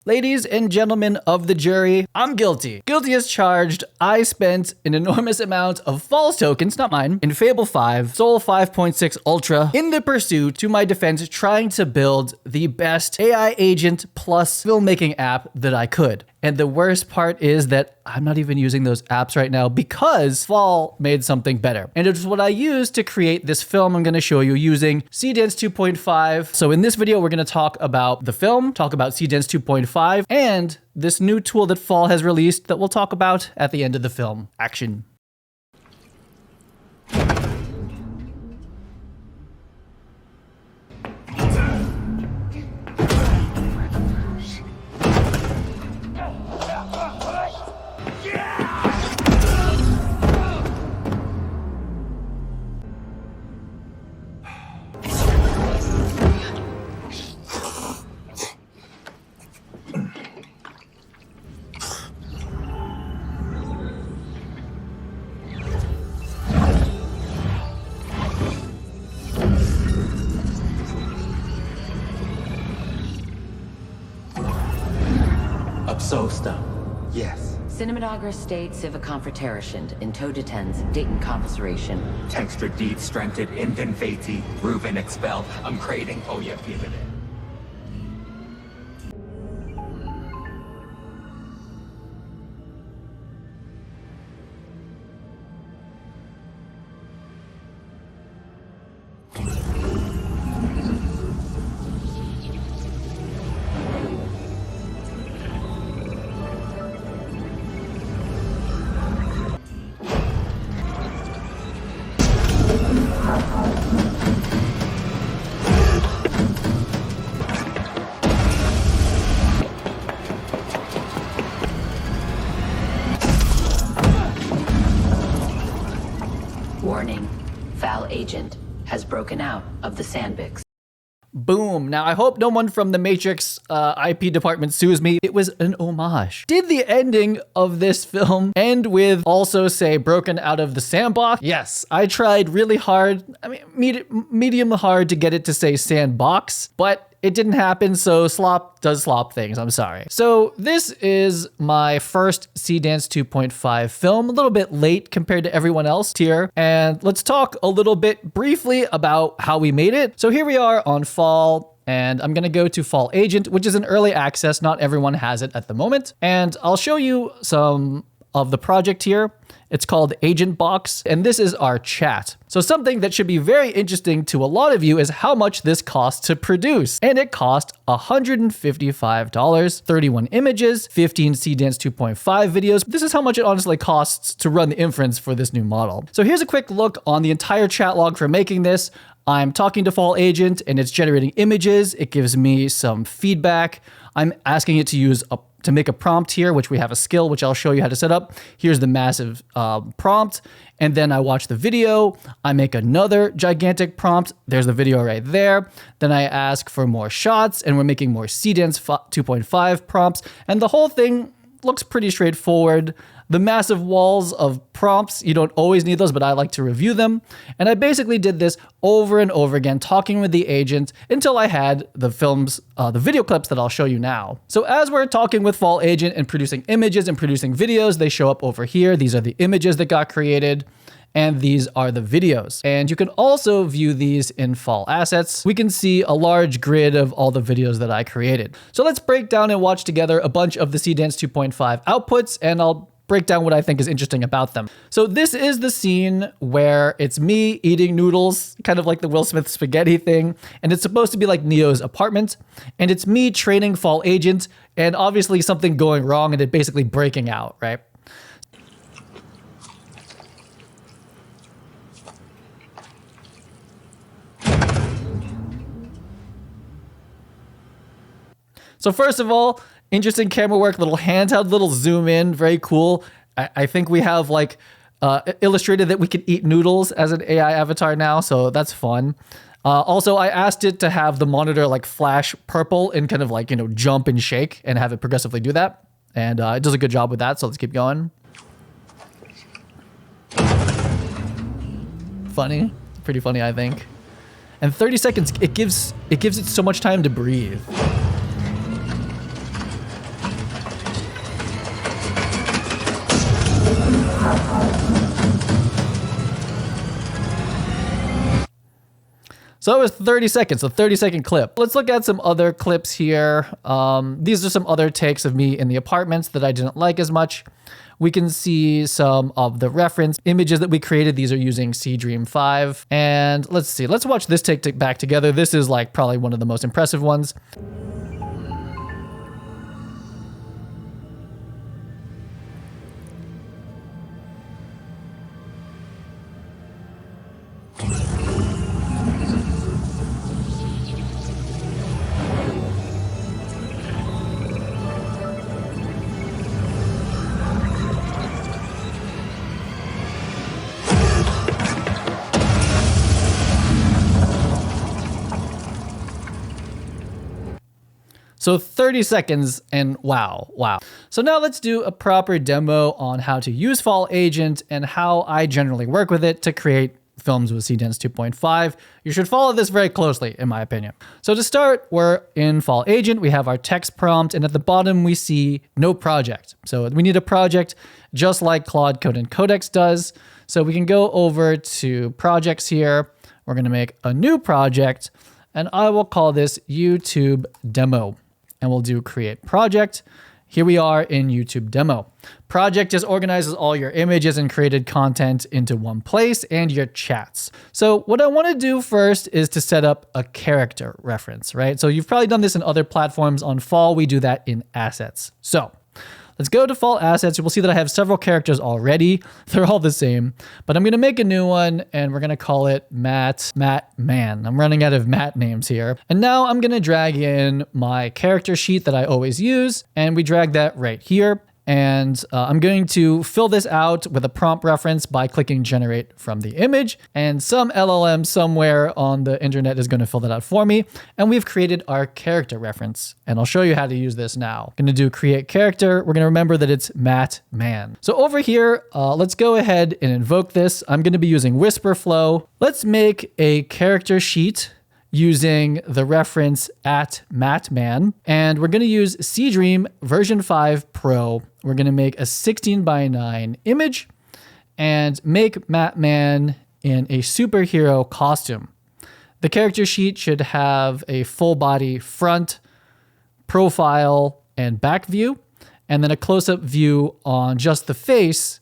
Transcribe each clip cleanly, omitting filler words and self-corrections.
Ladies and gentlemen of the jury, I'm guilty. Guilty as charged. I spent an enormous amount of false tokens, not mine, in Fable 5, Sol 5.6 Ultra, in the pursuit, to my defense, trying to build the best AI agent plus filmmaking app that I could. And the worst part is that I'm not even using those apps right now because Fall made something better. And it's what I used to create this film I'm gonna show you using Seedance 2.5. So in this video, we're gonna talk about the film, talk about Seedance 2.5, and this new tool that Fall has released that we'll talk about at the end of the film. Action. Sosta. Yes. Cinematographer State Civiconfraterischen in Todetens, Dayton Confisration. Texture deed strengthened Inden Fati, Ruben expelled. I'm creating Oya Pivot. Warning, foul agent has broken out of the Sandbix. Boom. Now, I hope no one from the Matrix IP department sues me. It was an homage. Did the ending of this film end with also say broken out of the sandbox? Yes, I tried really hard. I mean, medium hard to get it to say sandbox, but it didn't happen, so slop does slop things, I'm sorry. So this is my first Seedance 2.5 film, a little bit late compared to everyone else here. And let's talk a little bit briefly about how we made it. So here we are on Fall, and I'm gonna go to Fall Agent, which is an early access. Not everyone has it at the moment. And I'll show you some of the project here. It's called Agent Box, and this is our chat. So something that should be very interesting to a lot of you is how much this costs to produce. And it cost $155, 31 images, 15 Seedance 2.5 videos. This is how much it honestly costs to run the inference for this new model. So here's a quick look on the entire chat log for making this. I'm talking to Fall Agent and it's generating images. It gives me some feedback. I'm asking it to make a prompt here, which we have a skill, which I'll show you how to set up. Here's the massive prompt. And then I watch the video. I make another gigantic prompt. There's the video right there. Then I ask for more shots and we're making more Seedance 2.5 prompts. And the whole thing looks pretty straightforward. The massive walls of prompts, you don't always need those, but I like to review them. And I basically did this over and over again, talking with the agent until I had the films, the video clips that I'll show you now. So as we're talking with Fall Agent and producing images and producing videos, they show up over here. These are the images that got created. And these are the videos. And you can also view these in Fall Assets. We can see a large grid of all the videos that I created. So let's break down and watch together a bunch of the Seedance 2.5 outputs, and I'll break down what I think is interesting about them. So this is the scene where it's me eating noodles, kind of like the Will Smith spaghetti thing. And it's supposed to be like Neo's apartment. And it's me training Fall Agent and obviously something going wrong and it basically breaking out, right? So first of all, interesting camera work, little handheld, little zoom in, very cool. I think we have like illustrated that we can eat noodles as an AI avatar now, so that's fun. Also, I asked it to have the monitor like flash purple and kind of like, you know, jump and shake and have it progressively do that. And it does a good job with that, so let's keep going. Funny, pretty funny, I think. And 30 seconds, it gives it so much time to breathe. So it was 30 seconds, a 30-second clip. Let's look at some other clips here. These are some other takes of me in the apartments that I didn't like as much. We can see some of the reference images that we created. These are using Seedream 5. And let's see, let's watch this take back together. This is like probably one of the most impressive ones. So 30 seconds and wow. So now let's do a proper demo on how to use Fall Agent and how I generally work with it to create films with Seedance 2.5. You should follow this very closely, in my opinion. So to start, we're in Fall Agent. We have our text prompt, and at the bottom we see no project. So we need a project just like Claude Code and Codex does. So we can go over to projects here. We're gonna make a new project, and I will call this YouTube Demo. And we'll do create project. Here we are in YouTube Demo. Project just organizes all your images and created content into one place and your chats. So what I want to do first is to set up a character reference, right? So you've probably done this in other platforms. On Fall, we do that in assets. So let's go to Fall Assets. You will see that I have several characters already. They're all the same, but I'm going to make a new one and we're going to call it Matt Man. I'm running out of Matt names here. And now I'm going to drag in my character sheet that I always use, and we drag that right here. And I'm going to fill this out with a prompt reference by clicking generate from the image, and some LLM somewhere on the internet is going to fill that out for me. And we've created our character reference, and I'll show you how to use this now. I'm going to do create character. We're going to remember that it's Matt Man. So over here, let's go ahead and invoke this. I'm going to be using Whisper Flow. Let's make a character sheet using the reference at Mattman. And we're going to use Seedream version 5 Pro. We're going to make a 16:9 image and make Mattman in a superhero costume. The character sheet should have a full body front, profile, and back view, and then a close-up view on just the face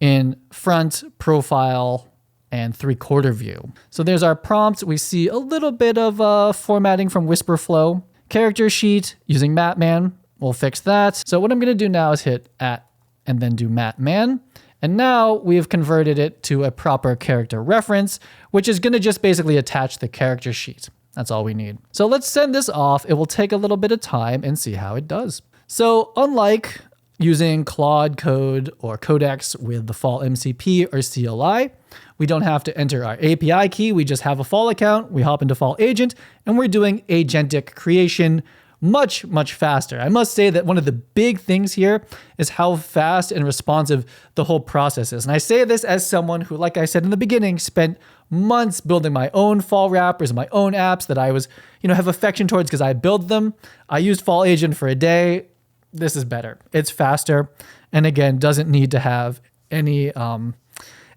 in front, profile, and 3/4 view. So there's our prompt. We see a little bit of formatting from Whisper Flow. Character sheet using Mattman. We'll fix that. So what I'm going to do now is hit at and then do Mattman. And now we've converted it to a proper character reference, which is going to just basically attach the character sheet. That's all we need. So let's send this off. It will take a little bit of time and see how it does. So unlike using Claude Code or Codex with the Fall MCP or CLI, we don't have to enter our API key. We just have a Fall account. We hop into Fall Agent, and we're doing agentic creation much, much faster. I must say that one of the big things here is how fast and responsive the whole process is. And I say this as someone who, like I said in the beginning, spent months building my own Fall wrappers, my own apps that I was, have affection towards because I build them. I used Fall Agent for a day. This is better. It's faster. And again, doesn't need to have any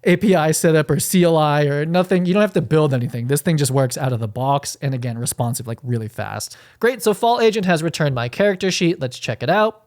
API setup or CLI or nothing. You don't have to build anything. This thing just works out of the box. And again, responsive, like really fast. Great. So Fall Agent has returned my character sheet. Let's check it out.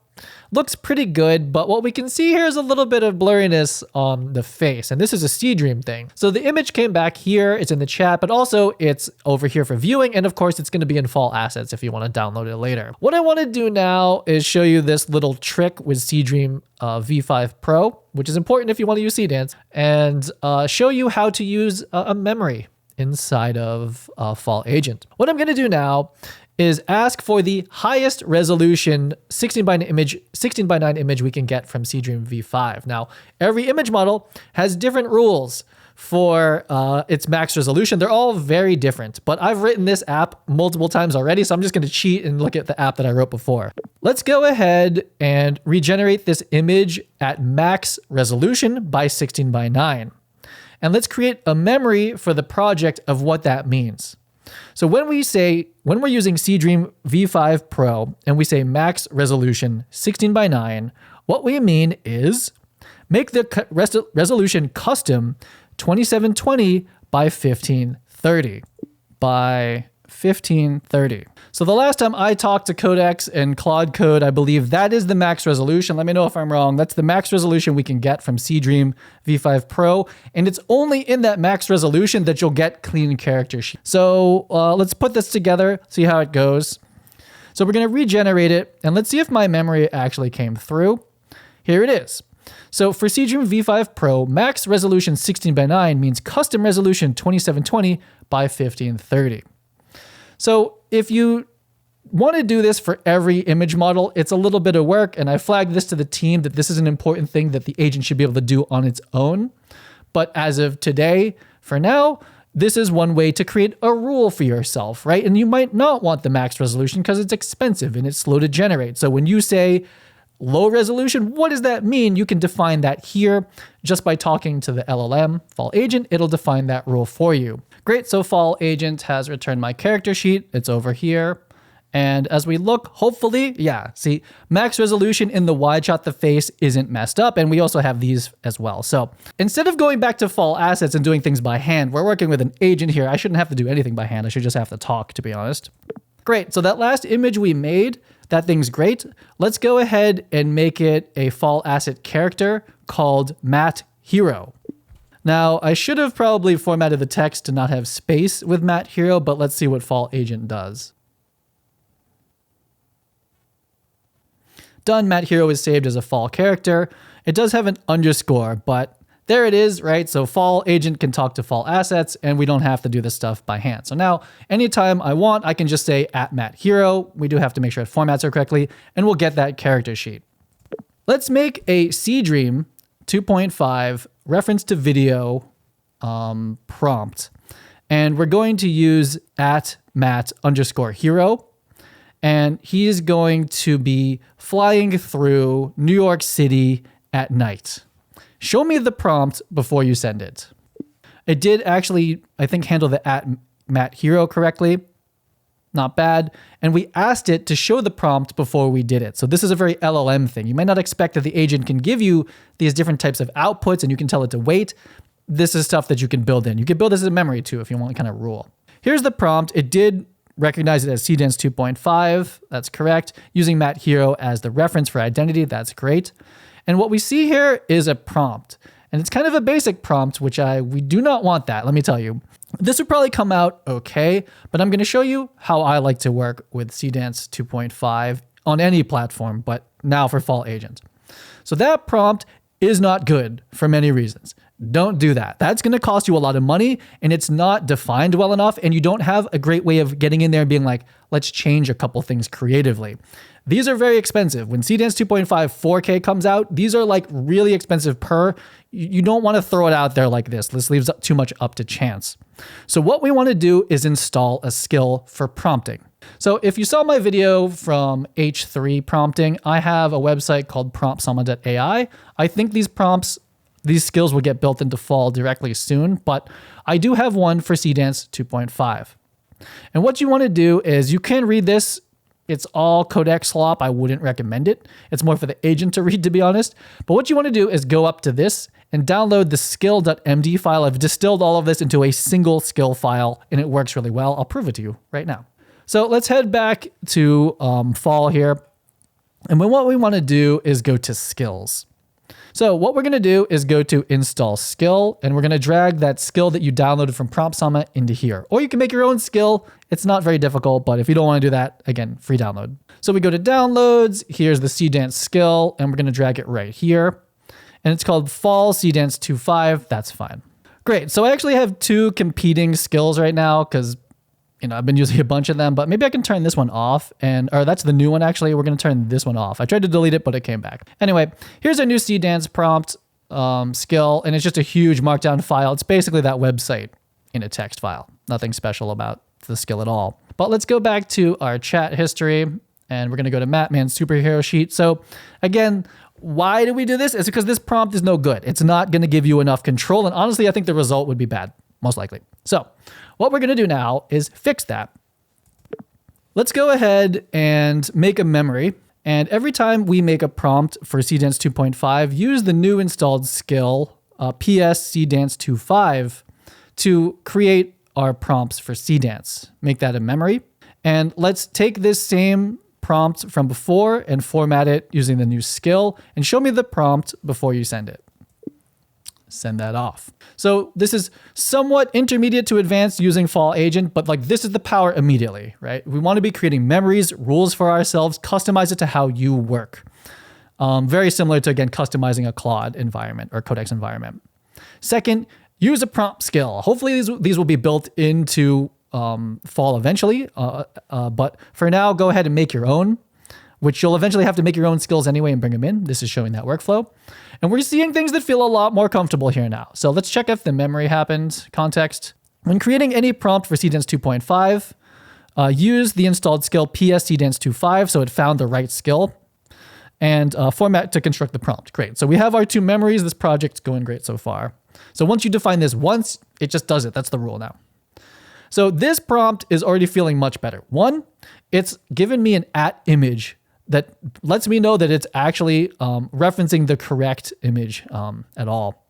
Looks pretty good, but what we can see here is a little bit of blurriness on the face, and this is a Seedream thing. So the image came back here, it's in the chat, but also it's over here for viewing, and of course it's going to be in Fall Assets if you want to download it later. What I want to do now is show you this little trick with Seedream V5 Pro, which is important if you want to use Seedance, and show you how to use a memory inside of Fall Agent. What I'm going to do now is ask for the highest resolution 16:9 image we can get from Seedream V5. Now, every image model has different rules for its max resolution. They're all very different, but I've written this app multiple times already, so I'm just gonna cheat and look at the app that I wrote before. Let's go ahead and regenerate this image at max resolution by 16:9. And let's create a memory for the project of what that means. So when we're using Seedream V5 Pro and we say max resolution 16:9, what we mean is make the resolution custom 2720 by 1530. by 1530. So the last time I talked to Codex and Claude Code, I believe that is the max resolution. Let me know if I'm wrong. That's the max resolution we can get from Seedream V5 Pro. And it's only in that max resolution that you'll get clean character sheet. So let's put this together, see how it goes. So we're going to regenerate it, and let's see if my memory actually came through. Here it is. So for Seedream V5 Pro, max resolution 16:9 means custom resolution 2720 by 1530. So if you want to do this for every image model, it's a little bit of work, and I flagged this to the team that this is an important thing that the agent should be able to do on its own. But as of today, for now, this is one way to create a rule for yourself, right? And you might not want the max resolution because it's expensive and it's slow to generate. So when you say low resolution, what does that mean? You can define that here just by talking to the LLM, Fall Agent. It'll define that rule for you. Great, so Fall Agent has returned my character sheet. It's over here. And as we look, hopefully, yeah, see, max resolution in the wide shot, the face isn't messed up. And we also have these as well. So instead of going back to Fall Assets and doing things by hand, we're working with an agent here. I shouldn't have to do anything by hand. I should just have to talk, to be honest. Great, so that last image we made, that thing's great. Let's go ahead and make it a Fall Asset character called Matt Hero. Now, I should have probably formatted the text to not have space with Matt Hero, but let's see what Fall Agent does. Done, Matt Hero is saved as a Fall character. It does have an underscore, but there it is, right? So Fall Agent can talk to Fall Assets, and we don't have to do this stuff by hand. So now, anytime I want, I can just say @MattHero. We do have to make sure it formats it correctly, and we'll get that character sheet. Let's make a Seedream 2.5 reference to video prompt. And we're going to use @Matt_hero. And he is going to be flying through New York City at night. Show me the prompt before you send it. It did actually, I think, handle the @MattHero correctly. Not bad. And we asked it to show the prompt before we did it. So this is a very LLM thing. You might not expect that the agent can give you these different types of outputs and you can tell it to wait. This is stuff that you can build in. You can build this as a memory too if you want kind of rule. Here's the prompt. It did recognize it as Seedance 2.5. That's correct. Using Matt Hero as the reference for identity. That's great. And what we see here is a prompt. And it's kind of a basic prompt, which we do not want that, let me tell you. This would probably come out okay, but I'm going to show you how I like to work with Seedance 2.5 on any platform, but now for Fall Agent. So that prompt is not good for many reasons. Don't do that. That's going to cost you a lot of money, and it's not defined well enough, and you don't have a great way of getting in there and being like, let's change a couple things creatively. These are very expensive. When Seedance 2.5 4K comes out, these are like really expensive per. You don't want to throw it out there like this. This leaves too much up to chance. So what we want to do is install a skill for prompting. So if you saw my video from H3 prompting, I have a website called promptsama.ai. I think these skills will get built into Fall directly soon, but I do have one for Seedance 2.5. And what you want to do is you can read this. It's all codex slop. I wouldn't recommend it. It's more for the agent to read, to be honest. But what you want to do is go up to this and download the skill.md file. I've distilled all of this into a single skill file, and it works really well. I'll prove it to you right now. So let's head back to Fall here. And what we want to do is go to skills. So what we're going to do is go to install skill, and we're going to drag that skill that you downloaded from PromptSama into here. Or you can make your own skill. It's not very difficult, but if you don't want to do that, again, free download. So we go to downloads. Here's the Seedance skill, and we're going to drag it right here. And it's called Fall Seedance 2.5. That's fine. Great. So I actually have two competing skills right now because I've been using a bunch of them, but maybe I can turn this one off or that's the new one actually. We're going to turn this one off. I tried to delete it, but it came back. Anyway, here's our new Seedance prompt skill, and it's just a huge markdown file. It's basically that website in a text file. Nothing special about the skill at all. But let's go back to our chat history, and we're going to go to Mattman's superhero sheet. So again, why do we do this? It's because this prompt is no good. It's not going to give you enough control, and honestly, I think the result would be bad, most likely. So what we're going to do now is fix that. Let's go ahead and make a memory. And every time we make a prompt for Seedance 2.5, use the new installed skill, PS Seedance 2.5, to create our prompts for Seedance. Make that a memory. And let's take this same prompt from before and format it using the new skill and show me the prompt before you send it. Send that off. So this is somewhat intermediate to advanced using Fall Agent, but like this is the power immediately, right? We want to be creating memories, rules for ourselves, customize it to how you work. Very similar to, again, customizing a Claude environment or Codex environment. Second, use a prompt skill. Hopefully these will be built into Fall eventually, but for now, go ahead and make your own, which you'll eventually have to make your own skills anyway and bring them in. This is showing that workflow. And we're seeing things that feel a lot more comfortable here now. So let's check if the memory happened. Context. When creating any prompt for Seedance 2.5, use the installed skill PS Seedance 2.5 so it found the right skill, and format to construct the prompt. Great. So we have our two memories. This project's going great so far. So once you define this once, it just does it. That's the rule now. So this prompt is already feeling much better. One, it's given me an image that lets me know that it's actually referencing the correct image at all.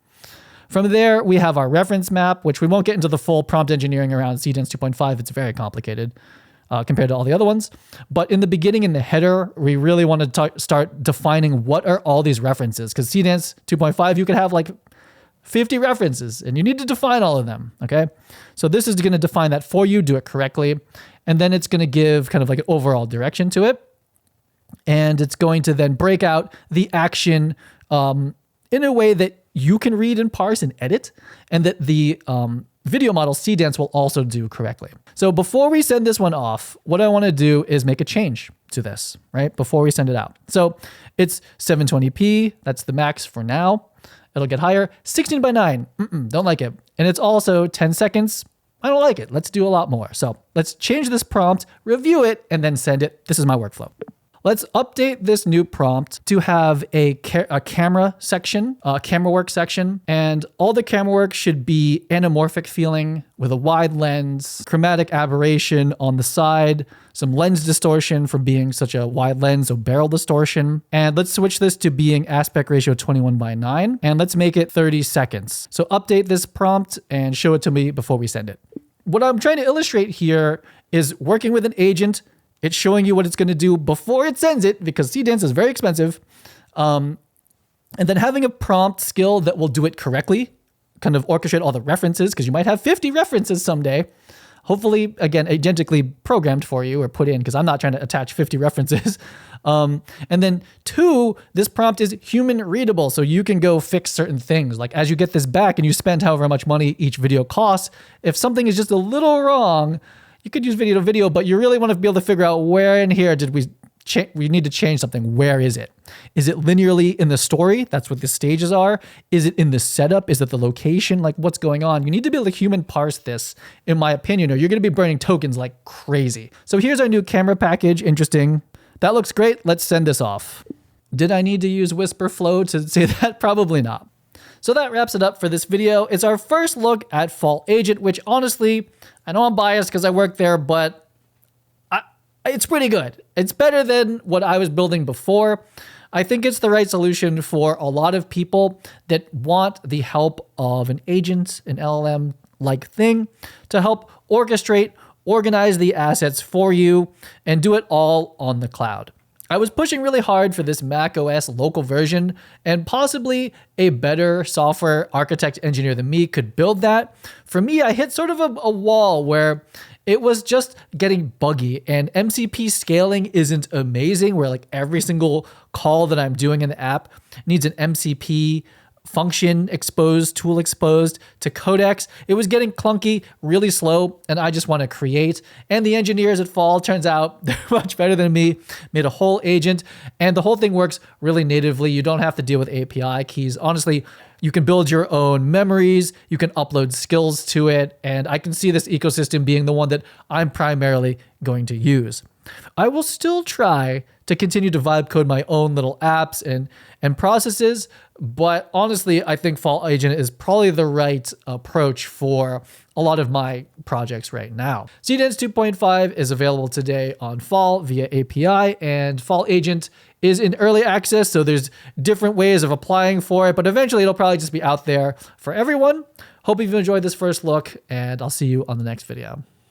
From there, we have our reference map, which we won't get into the full prompt engineering around Seedance 2.5. It's very complicated compared to all the other ones. But in the beginning, in the header, we really want to start defining what are all these references. Because Seedance 2.5, you could have like 50 references, and you need to define all of them, okay? So this is going to define that for you, do it correctly, and then it's going to give kind of like an overall direction to it, and it's going to then break out the action in a way that you can read and parse and edit, and that the video model Seedance will also do correctly. So before we send this one off, what I want to do is make a change to this, right? Before we send it out. So it's 720p, that's the max for now. It'll get higher. 16 by 9, don't like it. And it's also 10 seconds. I don't like it. Let's do a lot more. So let's change this prompt, review it, and then send it. This is my workflow. Let's update this new prompt to have a camera section, a camera work section, and all the camera work should be anamorphic feeling with a wide lens, chromatic aberration on the side, some lens distortion from being such a wide lens, so barrel distortion. And let's switch this to being aspect ratio 21 by 9, and let's make it 30 seconds. So update this prompt and show it to me before we send it. What I'm trying to illustrate here is working with an agent. It's showing you what it's going to do before it sends it, because Seedance is very expensive. And then having a prompt skill that will do it correctly, kind of orchestrate all the references, because you might have 50 references someday. Hopefully, again, agentically programmed for you or put in, because I'm not trying to attach 50 references. And then 2, this prompt is human readable, so you can go fix certain things. Like as you get this back and you spend however much money each video costs, if something is just a little wrong, you could use video to video, but you really want to be able to figure out where in here did we need to change something. Where is it? Is it linearly in the story? That's what the stages are. Is it in the setup? Is it the location? Like what's going on? You need to be able to human parse this, in my opinion, or you're going to be burning tokens like crazy. So here's our new camera package. Interesting. That looks great. Let's send this off. Did I need to use Whisper Flow to say that? Probably not. So that wraps it up for this video. It's our first look at Fall Agent, which honestly, I know I'm biased because I work there, but it's pretty good. It's better than what I was building before. I think it's the right solution for a lot of people that want the help of an agent, an LLM-like thing, to help orchestrate, organize the assets for you, and do it all on the cloud. I was pushing really hard for this Mac OS local version, and possibly a better software architect engineer than me could build that. For me, I hit sort of a wall where it was just getting buggy, and MCP scaling isn't amazing, where like every single call that I'm doing in the app needs an MCP function exposed, tool exposed to Codex. It was getting clunky, really slow, and I just want to create. And the engineers at Fall, turns out they're much better than me, made a whole agent, and the whole thing works really natively. You don't have to deal with API keys. Honestly, you can build your own memories, you can upload skills to it, and I can see this ecosystem being the one that I'm primarily going to use. I will still try to continue to vibe code my own little apps and processes, but honestly, I think Fall Agent is probably the right approach for a lot of my projects right now. Seedance 2.5 is available today on Fall via API, and Fall Agent is in early access, so there's different ways of applying for it, but eventually it'll probably just be out there for everyone. Hope you've enjoyed this first look, and I'll see you on the next video.